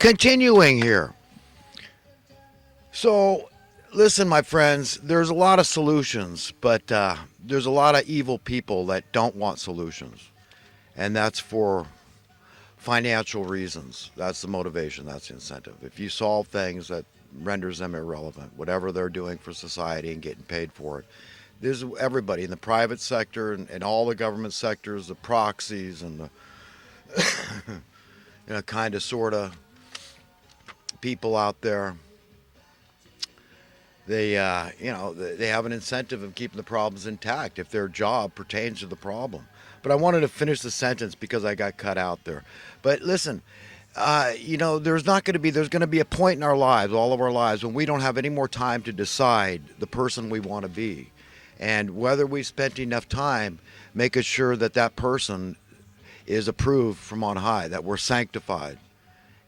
Continuing here. So, listen, my friends, there's a lot of solutions, but there's a lot of evil people that don't want solutions. And that's for financial reasons. That's the motivation, that's the incentive. If you solve things that renders them irrelevant, whatever they're doing for society and getting paid for it. There's everybody in the private sector and all the government sectors, the proxies and the kind of sort of people out there. They have an incentive of keeping the problems intact if their job pertains to the problem. But I wanted to finish the sentence because I got cut out there. But listen, there's going to be a point in our lives, all of our lives, when we don't have any more time to decide the person we want to be. And whether we spent enough time making sure that that person is approved from on high, that we're sanctified,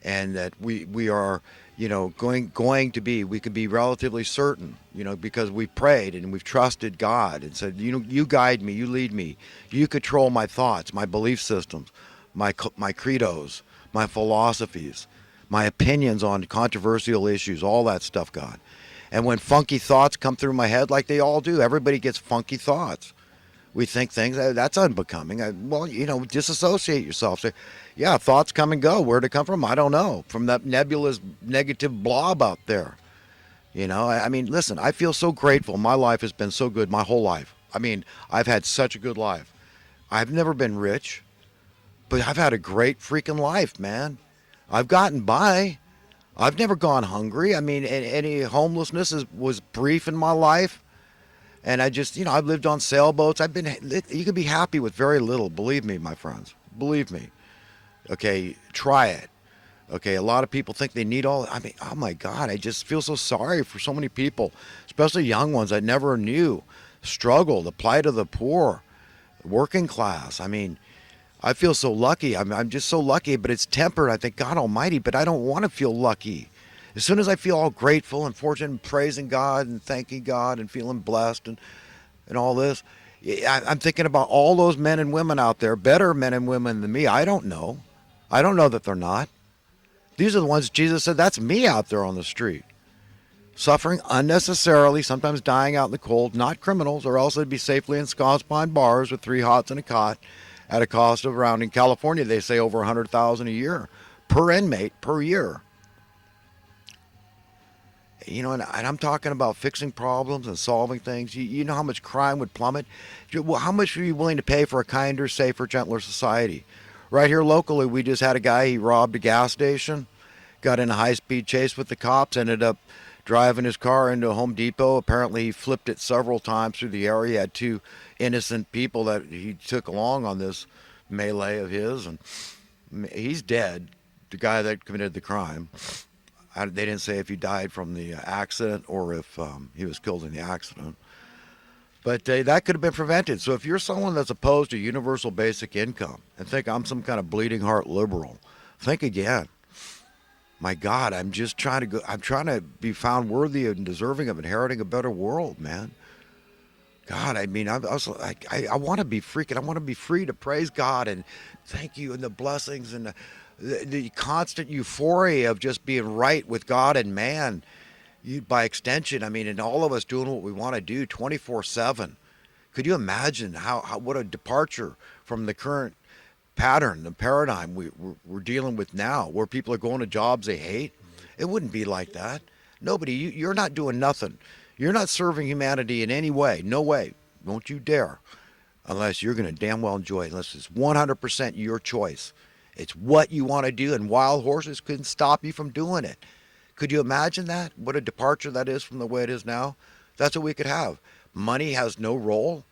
and that we are, going to be, we could be relatively certain, because we prayed and we've trusted God and said, you guide me, you lead me, you control my thoughts, my belief systems, my credos, my philosophies, my opinions on controversial issues, all that stuff, God. And when funky thoughts come through my head, like they all do, everybody gets funky thoughts. We think things that's unbecoming. Disassociate yourself. Say, yeah, thoughts come and go. Where'd it come from? I don't know. From that nebulous negative blob out there. Listen, I feel so grateful. My life has been so good my whole life. I've had such a good life. I've never been rich, but I've had a great freaking life, man. I've gotten by. I've never gone hungry. Any homelessness was brief in my life. And I just, I've lived on sailboats. You can be happy with very little. Believe me, my friends. Believe me. Okay, try it. Okay, a lot of people think they need all. Oh my God, I just feel so sorry for so many people, especially young ones I never knew. Struggle, the plight of the poor, working class. I feel so lucky. I'm just so lucky, but it's tempered. I think, God Almighty, but I don't want to feel lucky. As soon as I feel all grateful and fortunate and praising God and thanking God and feeling blessed and all this, I'm thinking about all those men and women out there, better men and women than me. I don't know. I don't know that they're not. These are the ones Jesus said, that's me out there on the street. Suffering unnecessarily, sometimes dying out in the cold, not criminals, or else they'd be safely ensconced behind bars with 3 hots and a cot at a cost of around, in California, they say over $100,000 a year per inmate per year. And I'm talking about fixing problems and solving things. You know how much crime would plummet? How much are you willing to pay for a kinder, safer, gentler society? Right here locally, we just had a guy, he robbed a gas station, got in a high-speed chase with the cops, ended up driving his car into a Home Depot. Apparently, he flipped it several times through the area. He had 2 innocent people that he took along on this melee of his, and he's dead, the guy that committed the crime. They didn't say if he died from the accident or if he was killed in the accident. But that could have been prevented. So if you're someone that's opposed to universal basic income and think I'm some kind of bleeding heart liberal, think again. My God, I'm trying to be found worthy and deserving of inheriting a better world, man. God, I want to be freaking. I want to be free to praise God and thank you and the blessings and the constant euphoria of just being right with God and man. By extension, and all of us doing what we want to do 24/7. Could you imagine what a departure from the current pattern, the paradigm we're dealing with now, where people are going to jobs they hate? It wouldn't be like that. Nobody, you're not doing nothing. You're not serving humanity in any way. No way. Don't you dare. Unless you're going to damn well enjoy it. Unless it's 100% your choice. It's what you want to do, and wild horses couldn't stop you from doing it. Could you imagine that? What a departure that is from the way it is now. That's what we could have. Money has no role.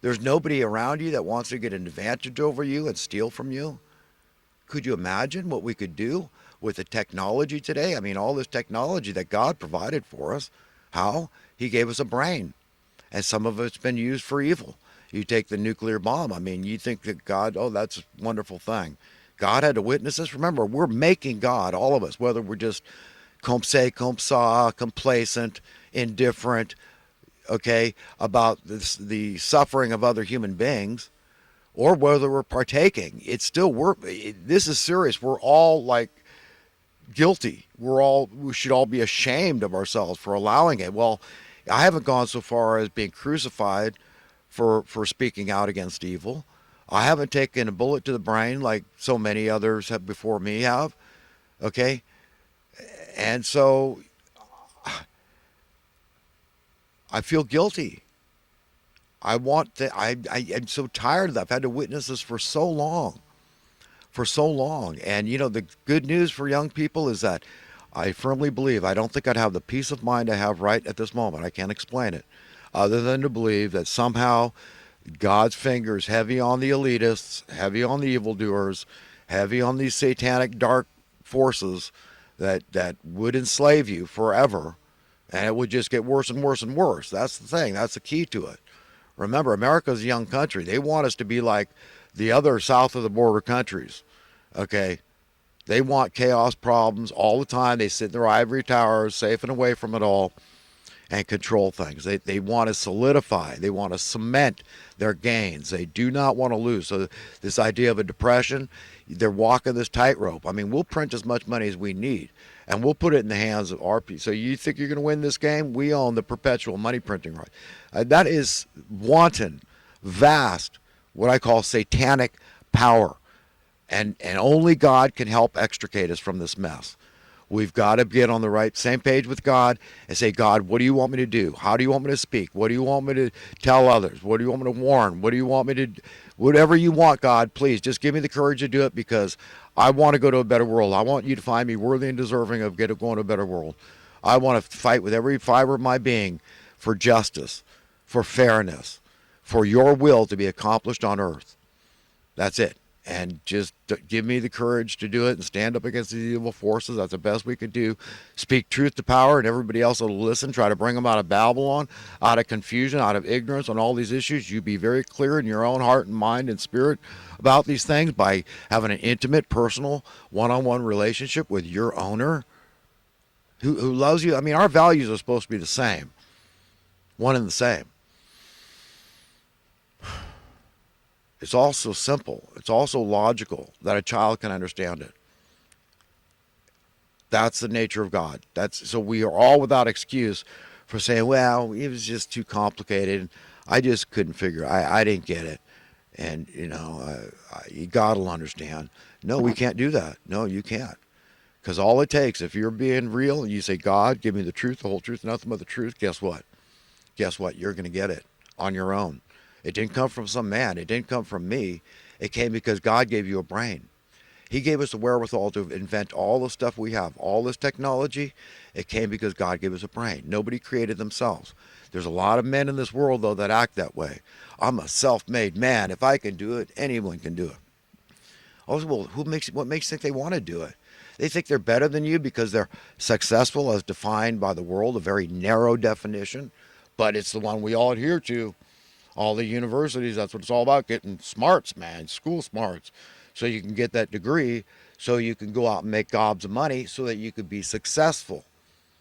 There's nobody around you that wants to get an advantage over you and steal from you. Could you imagine what we could do with the technology today? All this technology that God provided for us. How? He gave us a brain. And some of it's been used for evil. You take the nuclear bomb. You think that God, that's a wonderful thing. God had to witness this. Remember, we're making God, all of us, whether we're just comme say, comme ça, complacent, indifferent, okay, about the suffering of other human beings, or whether we're partaking. It's still, this is serious. We're all like guilty. We should all be ashamed of ourselves for allowing it. Well, I haven't gone so far as being crucified for speaking out against evil. I haven't taken a bullet to the brain like so many others have before me have. Okay, and so I feel guilty. I want to. I'm so tired of that. I've had to witness this for so long. And the good news for young people is that I firmly believe. I don't think I'd have the peace of mind I have right at this moment. I can't explain it, other than to believe that somehow God's finger is heavy on the elitists, heavy on the evildoers, heavy on these satanic dark forces that would enslave you forever, and it would just get worse and worse and worse. That's the thing. That's the key to it. Remember, America's a young country. They want us to be like the other south of the border countries. Okay? They want chaos problems all the time. They sit in their ivory towers, safe and away from it all, and control things. They want to solidify. They want to cement their gains. They do not want to lose. So this idea of a depression, they're walking this tightrope. I mean, we'll print as much money as we need, and we'll put it in the hands of our people. So you think you're going to win this game? We own the perpetual money printing right. That is wanton, vast, what I call satanic power. And only God can help extricate us from this mess. We've got to get on the right same page with God and say, God, what do you want me to do? How do you want me to speak? What do you want me to tell others? What do you want me to warn? What do you want me to do? Whatever you want, God, please just give me the courage to do it, because I want to go to a better world. I want you to find me worthy and deserving of going to a better world. I want to fight with every fiber of my being for justice, for fairness, for your will to be accomplished on earth. That's it. And just give me the courage to do it and stand up against these evil forces. That's the best we could do. Speak truth to power, and everybody else will listen. Try to bring them out of Babylon, out of confusion, out of ignorance on all these issues. You be very clear in your own heart and mind and spirit about these things by having an intimate, personal, one-on-one relationship with your owner who loves you. I mean, our values are supposed to be the same, one and the same. It's also simple. It's also logical that a child can understand it. That's the nature of God. So we are all without excuse for saying, well, it was just too complicated. I just couldn't figure it. I didn't get it. And, God will understand. No, we can't do that. No, you can't. Because all it takes, if you're being real and you say, God, give me the truth, the whole truth, nothing but the truth, guess what? Guess what? You're going to get it on your own. It didn't come from some man. It didn't come from me. It came because God gave you a brain. He gave us the wherewithal to invent all the stuff we have, all this technology. It came because God gave us a brain. Nobody created themselves. There's a lot of men in this world, though, that act that way. I'm a self-made man. If I can do it, anyone can do it. Also, well, what makes you think they want to do it? They think they're better than you because they're successful as defined by the world, a very narrow definition, but it's the one we all adhere to. All the universities, that's what it's all about, getting smarts, man, school smarts, so you can get that degree, so you can go out and make gobs of money, so that you could be successful.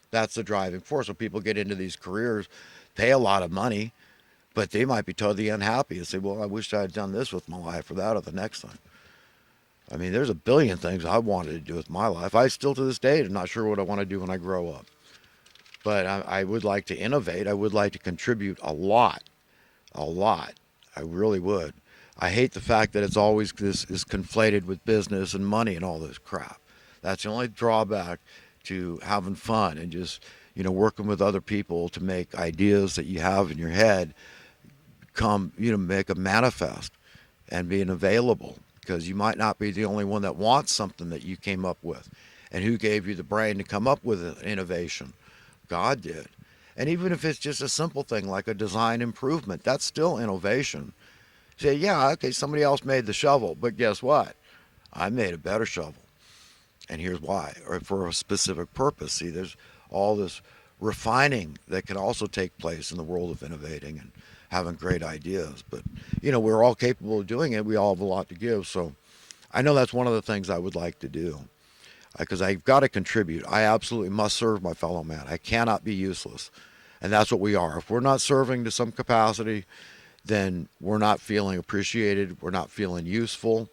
That's the driving force. So people get into these careers, pay a lot of money, but they might be totally unhappy and say, well, I wish I had done this with my life or that or the next thing. I mean, there's a billion things I wanted to do with my life. I still to this day am not sure what I want to do when I grow up. But I would like to innovate. I would like to contribute a lot. A lot. I really would. I hate the fact that it's always this is conflated with business and money and all this crap. That's the only drawback to having fun and just, working with other people to make ideas that you have in your head come, make them manifest and being available, because you might not be the only one that wants something that you came up with. And who gave you the brain to come up with an innovation? God did. And even if it's just a simple thing like a design improvement, that's still innovation. Say, yeah, okay, somebody else made the shovel, but guess what? I made a better shovel. And here's why, or for a specific purpose. See, there's all this refining that can also take place in the world of innovating and having great ideas. But, we're all capable of doing it. We all have a lot to give. So I know that's one of the things I would like to do, because I've got to contribute. I absolutely must serve my fellow man. I cannot be useless. And that's what we are. If we're not serving to some capacity, then we're not feeling appreciated. We're not feeling useful.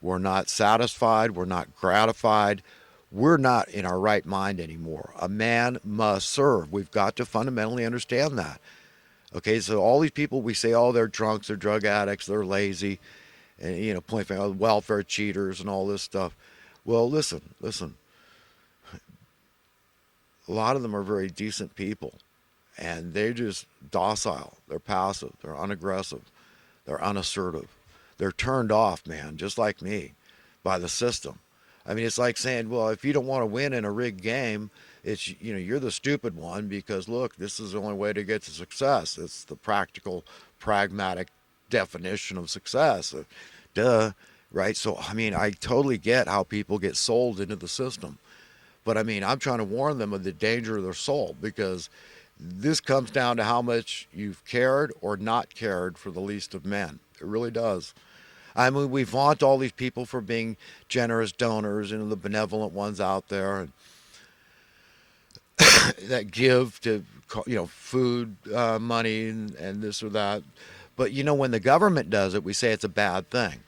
We're not satisfied. We're not gratified. we're not in our right mind anymore. A man must serve. We've got to fundamentally understand that. Okay, so all these people we say, oh, they're drunks, they're drug addicts, they're lazy, and point finger, welfare cheaters, and all this stuff. Well, listen. A lot of them are very decent people, and they're just docile. They're passive. They're unaggressive. They're unassertive. They're turned off, man, just like me, by the system. I mean, it's like saying, well, if you don't want to win in a rigged game, it's you're the stupid one because look, this is the only way to get to success. It's the practical, pragmatic definition of success. Duh, right? So I mean, I totally get how people get sold into the system, but I mean, I'm trying to warn them of the danger of their soul because this comes down to how much you've cared or not cared for the least of men. It really does. I mean, we vaunt all these people for being generous donors and the benevolent ones out there that give to, food money and this or that. But when the government does it, we say it's a bad thing.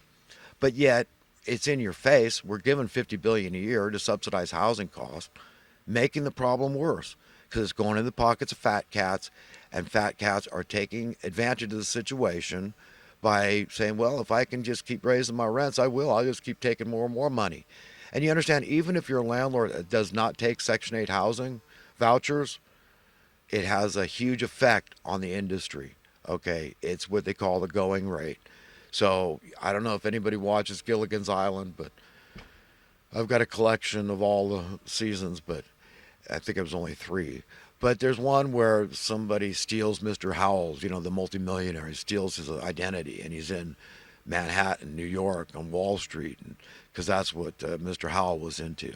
But yet, it's in your face. We're given $50 billion a year to subsidize housing costs, making the problem worse because it's going in the pockets of fat cats, and fat cats are taking advantage of the situation by saying, well, if I can just keep raising my rents, I will. I'll just keep taking more and more money. And you understand, even if your landlord does not take Section 8 housing vouchers, it has a huge effect on the industry. Okay, it's what they call the going rate. So I don't know if anybody watches Gilligan's Island, but I've got a collection of all the seasons, but I think it was only 3. But there's one where somebody steals Mr. Howells, the multimillionaire. He steals his identity, and he's in Manhattan, New York, on Wall Street, because that's what Mr. Howell was into.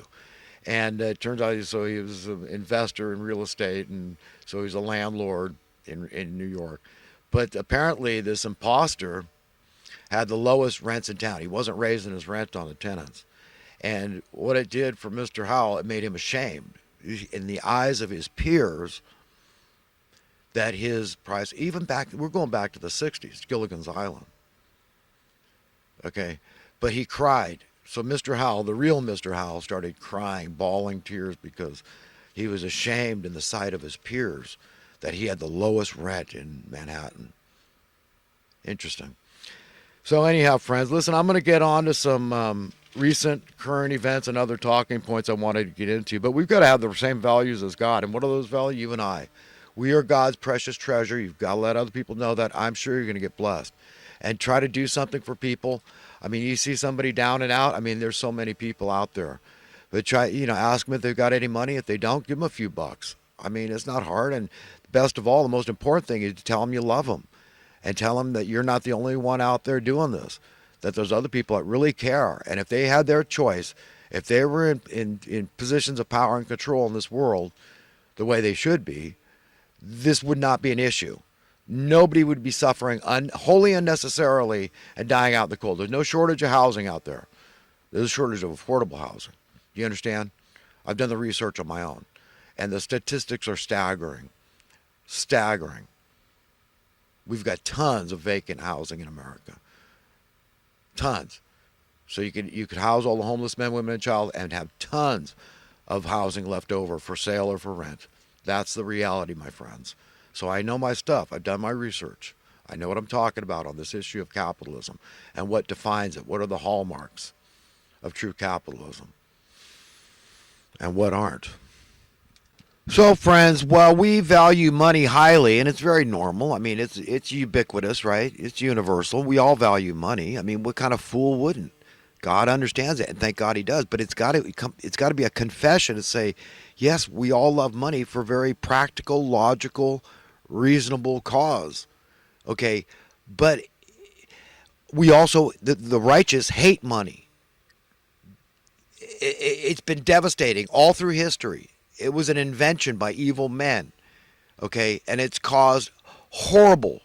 And it turns out, so he was an investor in real estate, and so he's a landlord in New York. But apparently, this imposter had the lowest rents in town. He wasn't raising his rent on the tenants. And what it did for Mr. Howell, it made him ashamed in the eyes of his peers that his price, even back, we're going back to the 60s, Gilligan's Island. Okay. But he cried. So Mr. Howell, the real Mr. Howell, started crying, bawling tears because he was ashamed in the sight of his peers that he had the lowest rent in Manhattan. Interesting. So anyhow, friends, listen, I'm going to get on to some recent current events and other talking points I wanted to get into. But we've got to have the same values as God. And what are those values? You and I. We are God's precious treasure. You've got to let other people know that. I'm sure you're going to get blessed. And try to do something for people. I mean, you see somebody down and out. I mean, there's so many people out there. But try, ask them if they've got any money. If they don't, give them a few bucks. I mean, it's not hard. And best of all, the most important thing is to tell them you love them. And tell them that you're not the only one out there doing this, that there's other people that really care. And if they had their choice, if they were in positions of power and control in this world the way they should be, this would not be an issue. Nobody would be suffering wholly unnecessarily and dying out in the cold. There's no shortage of housing out there. There's a shortage of affordable housing. Do you understand? I've done the research on my own. And the statistics are staggering. Staggering. We've got tons of vacant housing in America. Tons. So you could house all the homeless men, women, and child and have tons of housing left over for sale or for rent. That's the reality, my friends. So I know my stuff. I've done my research. I know what I'm talking about on this issue of capitalism and what defines it. What are the hallmarks of true capitalism and what aren't? So, friends, while we value money highly, and it's very normal, I mean, it's ubiquitous, right? It's universal. We all value money. I mean, what kind of fool wouldn't? God understands it, and thank God he does. But it's got to be a confession to say, yes, we all love money for very practical, logical, reasonable cause. Okay, but we also, the righteous hate money. It's been devastating all through history. It was an invention by evil men, okay? And it's caused horrible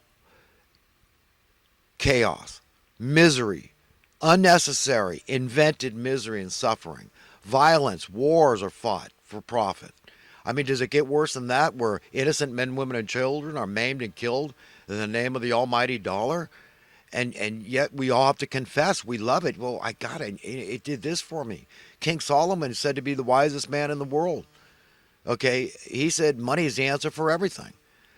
chaos, misery, unnecessary, invented misery and suffering. Violence, wars are fought for profit. I mean, does it get worse than that, where innocent men, women, and children are maimed and killed in the name of the almighty dollar? And yet we all have to confess we love it. Well, I got it. It did this for me. King Solomon is said to be the wisest man in the world. Okay, he said money is the answer for everything.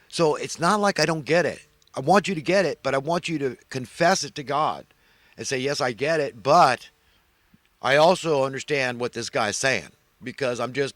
So it's not like I don't get it. I want you to get it, but I want you to confess it to God and say, yes, I get it, but I also understand what this guy's saying because I'm just